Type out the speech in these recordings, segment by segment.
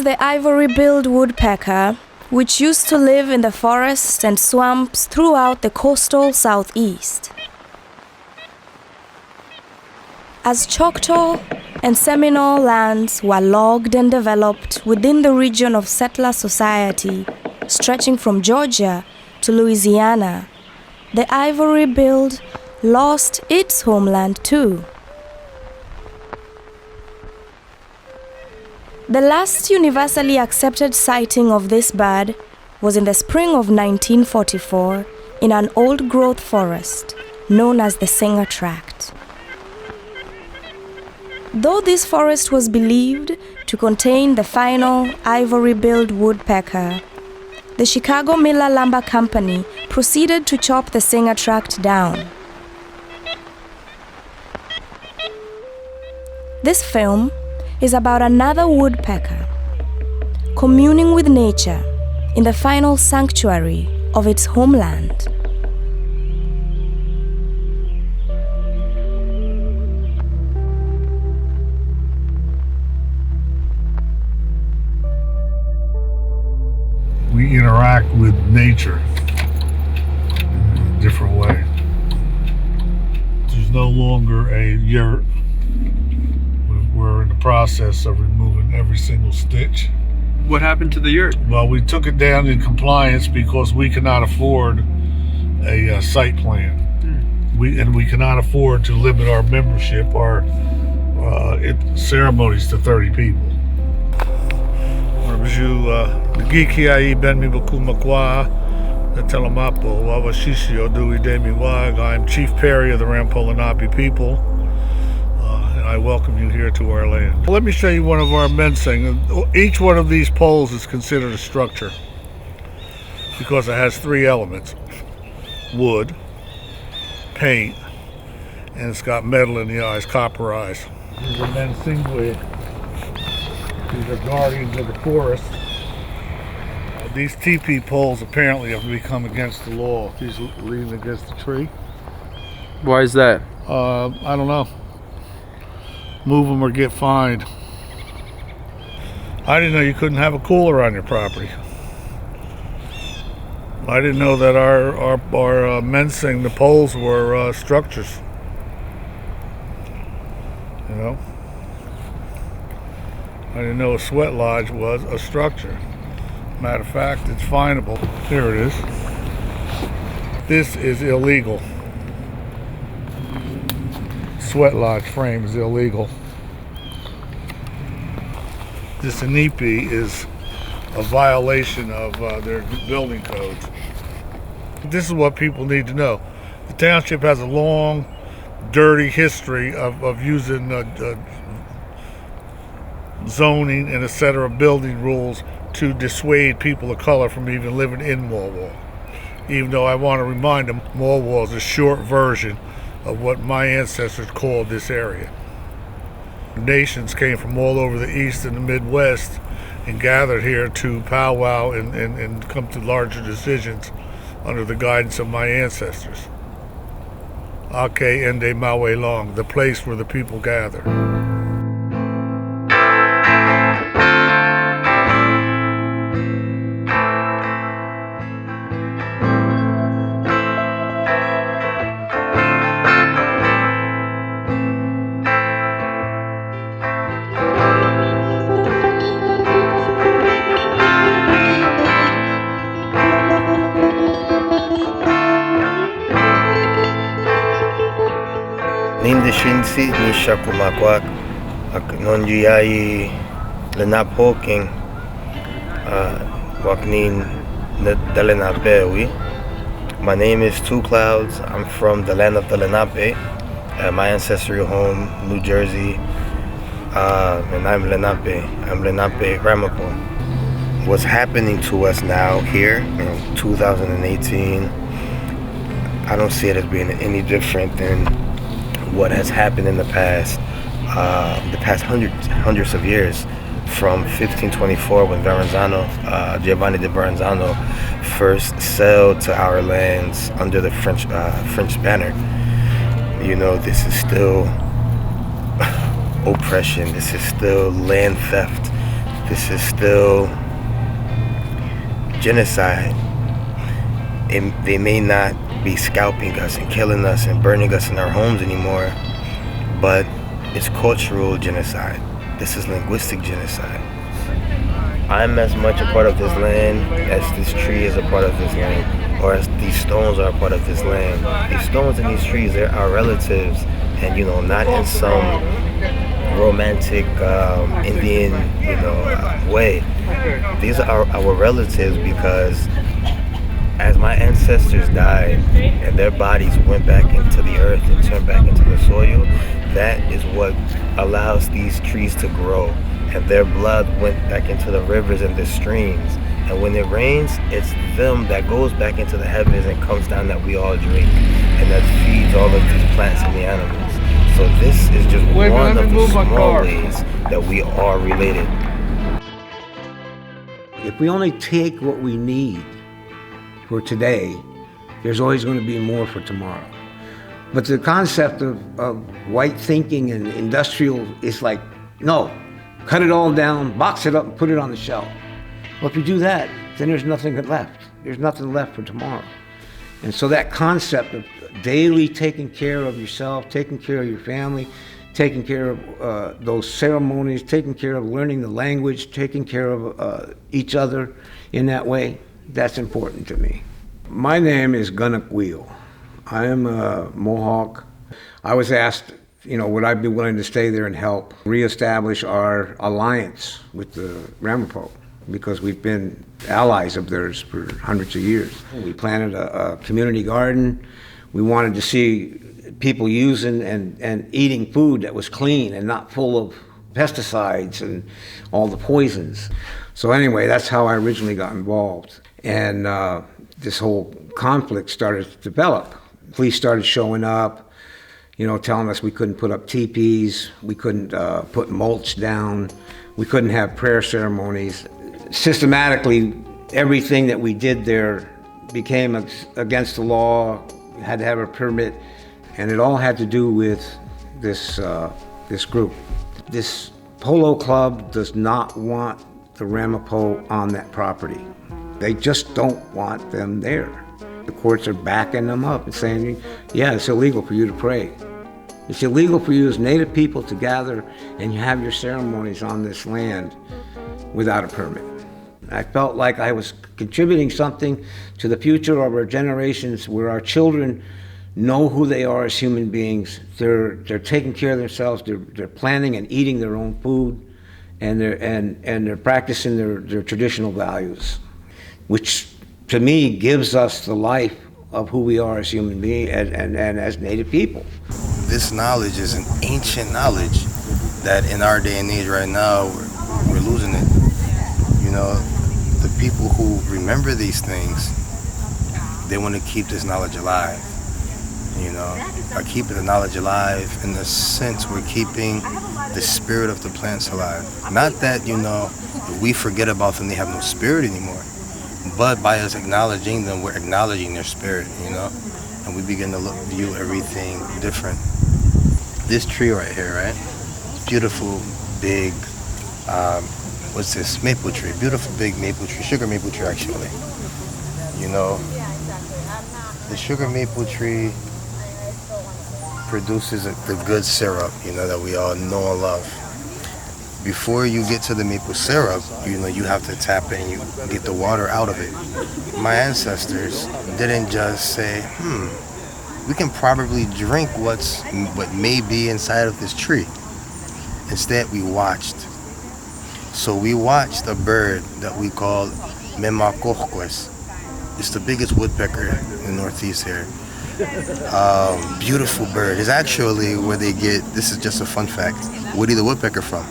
is the ivory-billed woodpecker, which used to live in the forests and swamps throughout the coastal southeast. As Choctaw and Seminole lands were logged and developed within the region of settler society, stretching from Georgia to Louisiana, the ivory-billed lost its homeland too. The last universally accepted sighting of this bird was in the spring of 1944 in an old-growth forest known as the Singer Tract. Though this forest was believed to contain the final ivory-billed woodpecker, the Chicago Miller Lumber Company proceeded to chop the Singer Tract down. This film is about another woodpecker communing with nature in the final sanctuary of its homeland. We interact with nature in a different way. There's no longer a yurt. We're in the process of removing every single stitch. What happened to the yurt? Well, we took it down in compliance because we cannot afford a site plan. We cannot afford to limit our membership, our ceremonies to 30 people. I'm Chief Perry of the Rampo Lenape people. I welcome you here to our land. Let me show you one of our mensing. Each one of these poles is considered a structure because it has three elements: wood, paint, and it's got metal in the eyes, copper eyes. These are mensing. These are guardians of the forest. These teepee poles apparently have become against the law. These leaning against the tree. Why is that? I don't know. Move them or get fined. I didn't know you couldn't have a cooler on your property. I didn't know that our mensing, the poles were structures. You know? I didn't know a sweat lodge was a structure. Matter of fact, it's finable. Here it is. This is illegal. Sweat lodge frame is illegal. This Lenape is a violation of their building codes. This is what people need to know. The township has a long, dirty history of using zoning and etc. building rules to dissuade people of color from even living in Morwell. Even though I want to remind them, Morwell is a short version of what my ancestors called this area. Nations came from all over the East and the Midwest and gathered here to powwow and come to larger decisions under the guidance of my ancestors. Akuy Eenda Maawehlaang, the place where the people gather. Ninde shinsi ni shakumakwak nonjiyai lenapoking waknin the Lenape. My name is Two Clouds. I'm from the land of the Lenape, my ancestral home, New Jersey, and I'm Lenape. I'm Lenape Ramapo. What's happening to us now here in 2018, I don't see it as being any different than what has happened in the past hundreds of years, from 1524 when Giovanni de Verrazano first sailed to our lands under the French banner. You know, this is still oppression. This is still land theft. this is still genocide. They may not be scalping us and killing us and burning us in our homes anymore, but it's cultural genocide. This is linguistic genocide. I'm as much a part of this land as this tree is a part of this land, or as these stones are a part of this land. These stones and these trees, they're our relatives, and not in some romantic Indian, way. These are our relatives because as my ancestors died and their bodies went back into the earth and turned back into the soil, that is what allows these trees to grow. And their blood went back into the rivers and the streams. And when it rains, it's them that goes back into the heavens and comes down that we all drink. And that feeds all of these plants and the animals. So this is just one of the small ways that we are related. If we only take what we need for today, there's always going to be more for tomorrow. But the concept of white thinking and industrial is like, no, cut it all down, box it up, and put it on the shelf. Well, if you do that, then there's nothing left. There's nothing left for tomorrow. And so that concept of daily taking care of yourself, taking care of your family, taking care of those ceremonies, taking care of learning the language, taking care of each other in that way, that's important to me. My name is Akuy. I am a Mohawk. I was asked, would I be willing to stay there and help reestablish our alliance with the Ramapo, because we've been allies of theirs for hundreds of years. We planted a community garden. We wanted to see people using and eating food that was clean and not full of pesticides and all the poisons. So anyway, that's how I originally got involved. And this whole conflict started to develop. Police started showing up, telling us we couldn't put up teepees, we couldn't put mulch down, we couldn't have prayer ceremonies. Systematically, everything that we did there became against the law. We had to have a permit, and it all had to do with this group. This polo club does not want the Ramapo on that property. They just don't want them there. The courts are backing them up and saying, yeah, it's illegal for you to pray. It's illegal for you as Native people to gather and have your ceremonies on this land without a permit. I felt like I was contributing something to the future of our generations, where our children know who they are as human beings. They're taking care of themselves. They're planning and eating their own food, and they're practicing their traditional values, which to me gives us the life of who we are as human beings and as Native people. This knowledge is an ancient knowledge that in our day and age right now, we're losing it. The people who remember these things, they want to keep this knowledge alive. Are keeping the knowledge alive in the sense we're keeping the spirit of the plants alive. Not that, if we forget about them, they have no spirit anymore. But by us acknowledging them, we're acknowledging their spirit, and we begin to view everything different. This tree right here, right? Beautiful, big, what's this? Maple tree. Beautiful, big maple tree. Sugar maple tree, actually. The sugar maple tree produces the good syrup, that we all know and love. Before you get to the maple syrup, you have to tap it and you get the water out of it. My ancestors didn't just say, we can probably drink what may be inside of this tree. Instead, we watched. So we watched a bird that we call Memacohquez. It's the biggest woodpecker in the Northeast here. Beautiful bird. It's actually where they get, this is just a fun fact, Woody the Woodpecker from.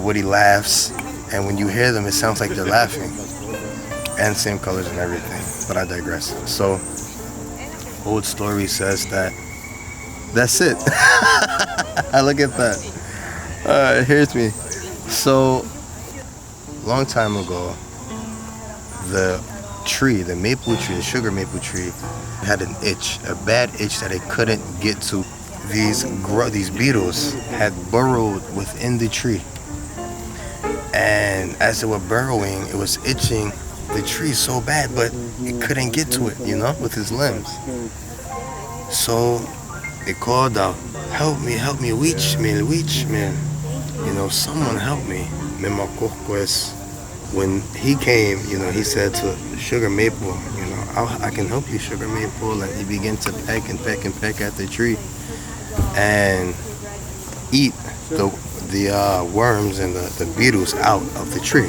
Woody laughs, and when you hear them, it sounds like they're laughing. And same colors and everything, but I digress. So, old story says that's it. I look at that. Here's me. So, long time ago, the tree, the maple tree, the sugar maple tree, had an itch, a bad itch that it couldn't get to. These beetles had burrowed within the tree. And as they were burrowing, it was itching the tree so bad, but it couldn't get to it, you know, with his limbs. So it called out, help me, witch man. You know, someone help me. When he came, you know, he said to Sugar Maple, you know, I can help you, Sugar Maple. And he began to peck at the tree and eat the worms and the beetles out of the tree.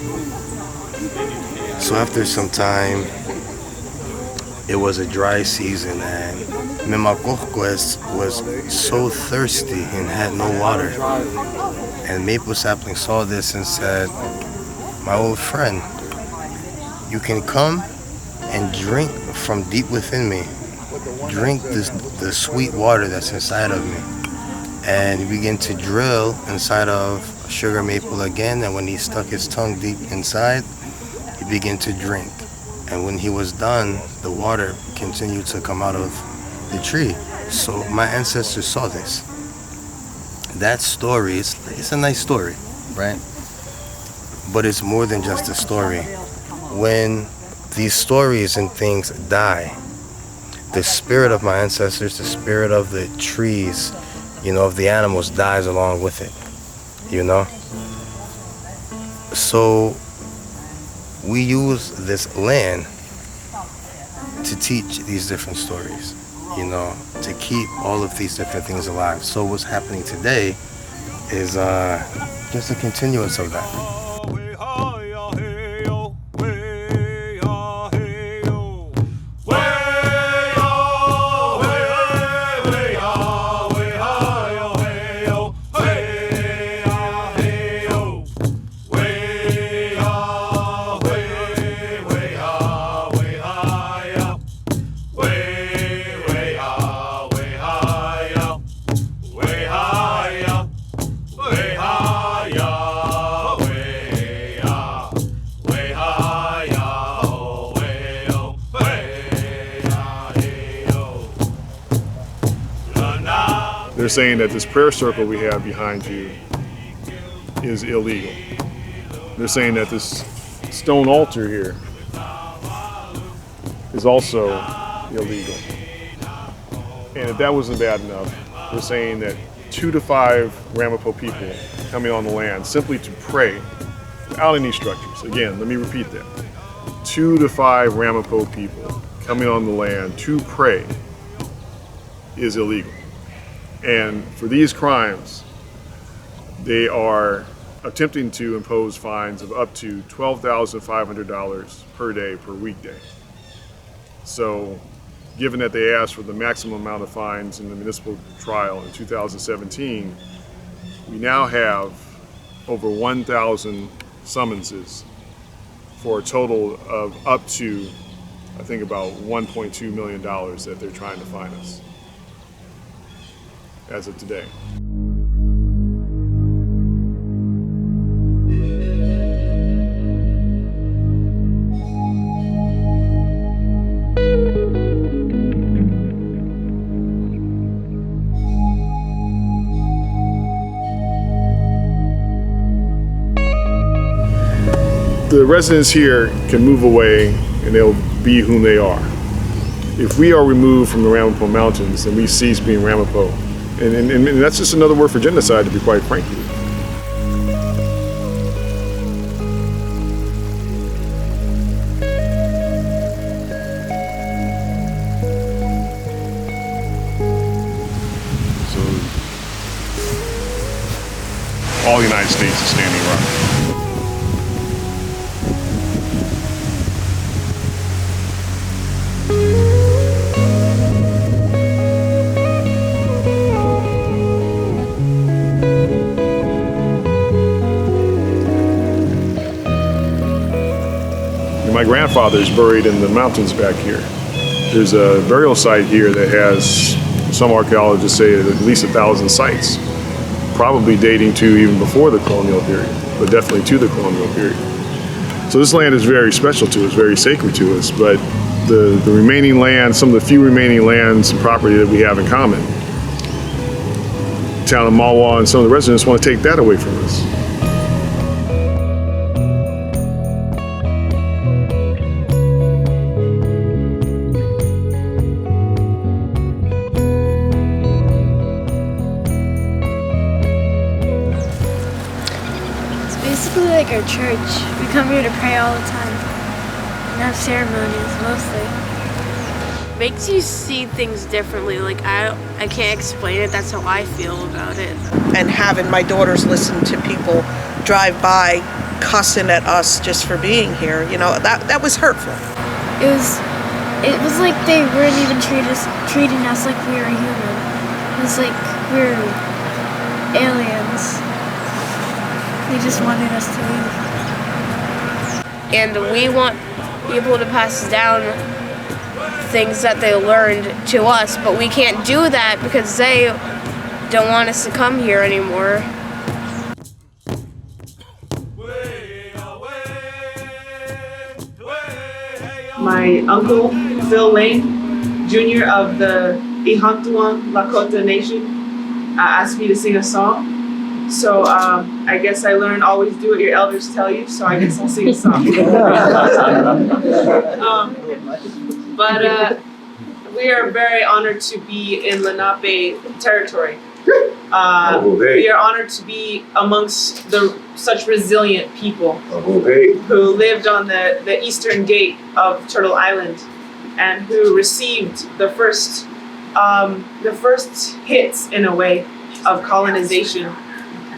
So after some time, it was a dry season, and Memacoquest was so thirsty and had no water. And Maple Sapling saw this and said, my old friend, you can come and drink from deep within me. Drink the sweet water that's inside of me. And he began to drill inside of Sugar Maple again, and when he stuck his tongue deep inside, he began to drink. And when he was done, the water continued to come out of the tree. So my ancestors saw this. That story, it's a nice story, right? But it's more than just a story. When these stories and things die, the spirit of my ancestors, the spirit of the trees, you know, of the animals dies along with it, you know? So we use this land to teach these different stories, you know, to keep all of these different things alive. So what's happening today is just a continuance of that. They're saying that this prayer circle we have behind you is illegal. They're saying that this stone altar here is also illegal. And if that wasn't bad enough, they're saying that 2 to 5 Ramapo people coming on the land simply to pray without any structures. Again, let me repeat that. 2 to 5 Ramapo people coming on the land to pray is illegal. And for these crimes, they are attempting to impose fines of up to $12,500 per day per weekday. So, given that they asked for the maximum amount of fines in the municipal trial in 2017, we now have over 1,000 summonses for a total of up to, I think, about $1.2 million that they're trying to fine us as of today. The residents here can move away and they'll be whom they are. If we are removed from the Ramapo Mountains, then we cease being Ramapo. And that's just another word for genocide, to be quite frank with you. So, all the United States is standing rock. My grandfather is buried in the mountains back here. There's a burial site here that has, some archaeologists say, at least 1,000 sites, probably dating to even before the colonial period, but definitely to the colonial period. So this land is very special to us, very sacred to us, but the remaining land, some of the few remaining lands and property that we have in common, the town of Mawa and some of the residents want to take that away from us. our church. We come here to pray all the time and have ceremonies mostly. Makes you see things differently. Like I can't explain it. That's how I feel about it. And having my daughters listen to people drive by cussing at us just for being here, you know, that was hurtful. It was like they weren't even treating us like we were human. It was like we were aliens. They just wanted us to leave. And we want people to pass down things that they learned to us, but we can't do that because they don't want us to come here anymore. My uncle, Phil Lane, Jr. of the Ihantuan Lakota Nation, asked me to sing a song. So I guess I learned always do what your elders tell you, so I guess I'll sing a song. But we are very honored to be in Lenape territory. We are honored to be amongst such resilient people who lived on the eastern gate of Turtle Island and who received the first hits, in a way, of colonization.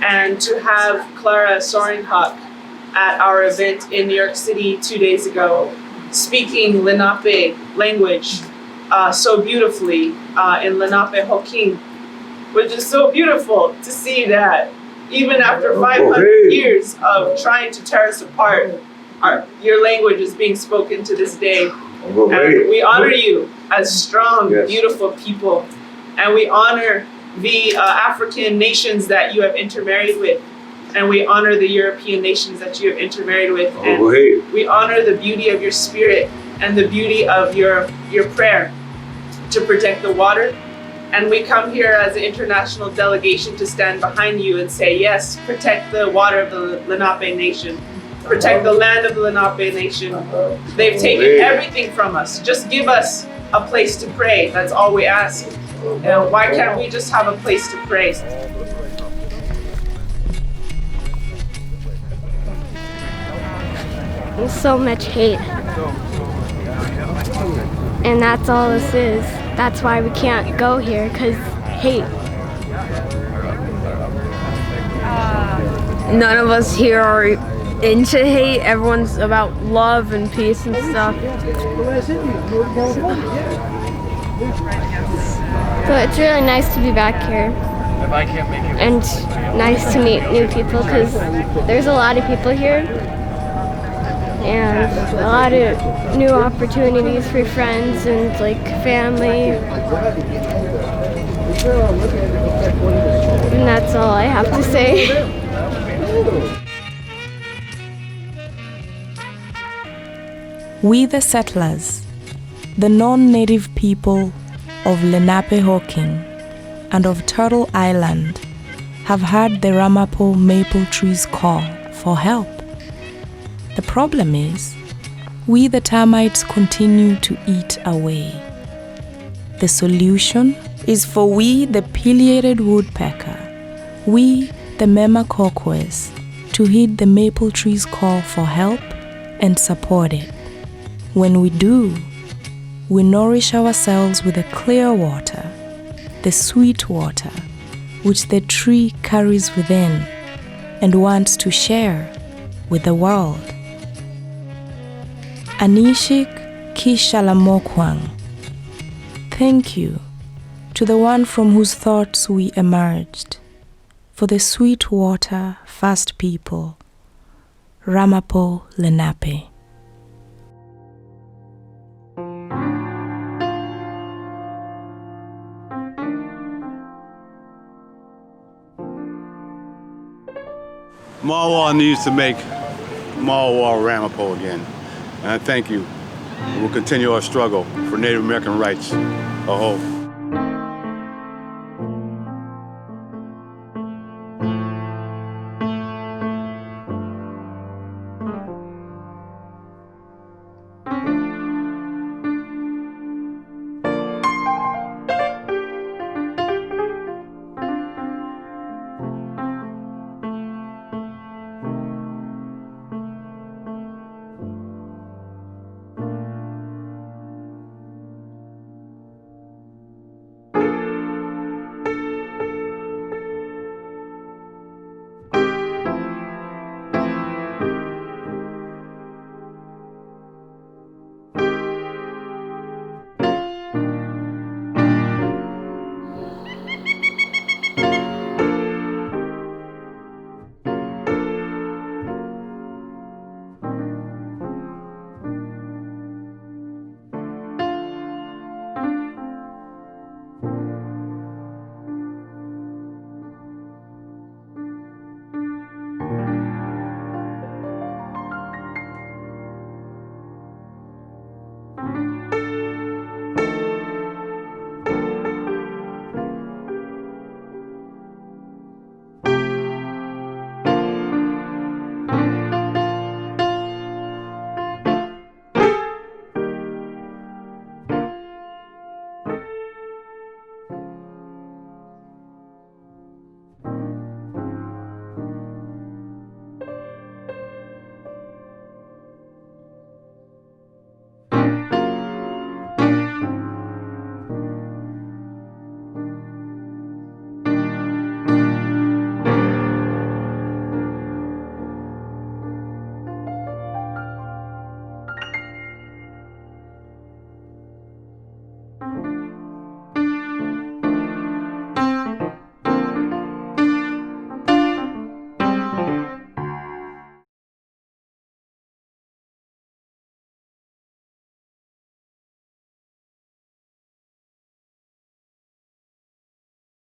And to have Clara Soaringhawk at our event in New York City 2 days ago, speaking Lenape language so beautifully in Lenape Hoking, which is so beautiful to see that even after 500 years of trying to tear us apart, your language is being spoken to this day. And we honor you as strong, beautiful people. And we honor the African nations that you have intermarried with. And we honor the European nations that you have intermarried with. And we honor the beauty of your spirit and the beauty of your prayer to protect the water. And we come here as an international delegation to stand behind you and say, yes, protect the water of the Lenape Nation. Protect the land of the Lenape Nation. They've taken everything from us. Just give us a place to pray. That's all we ask. And why can't we just have a place to pray? There's so much hate. And that's all this is. That's why we can't go here, because hate. None of us here are into hate. Everyone's about love and peace and stuff. So it's really nice to be back here. And nice to meet new people, because there's a lot of people here. And a lot of new opportunities for friends and like family. And that's all I have to say. We the settlers, the non-native people of Lenape Hoking and of Turtle Island, have heard the Ramapo maple tree's call for help. The problem is, we the termites continue to eat away. The solution is for we the pileated woodpecker, we the memakokwes, to heed the maple tree's call for help and support it. When we do, we nourish ourselves with the clear water, the sweet water, which the tree carries within and wants to share with the world. Anishik Kishalamokwang. Thank you to the one from whose thoughts we emerged, for the sweet water first people, Ramapo Lenape. Mawa needs to make Mawa Ramapo again. And I thank you. We'll continue our struggle for Native American rights. Aho.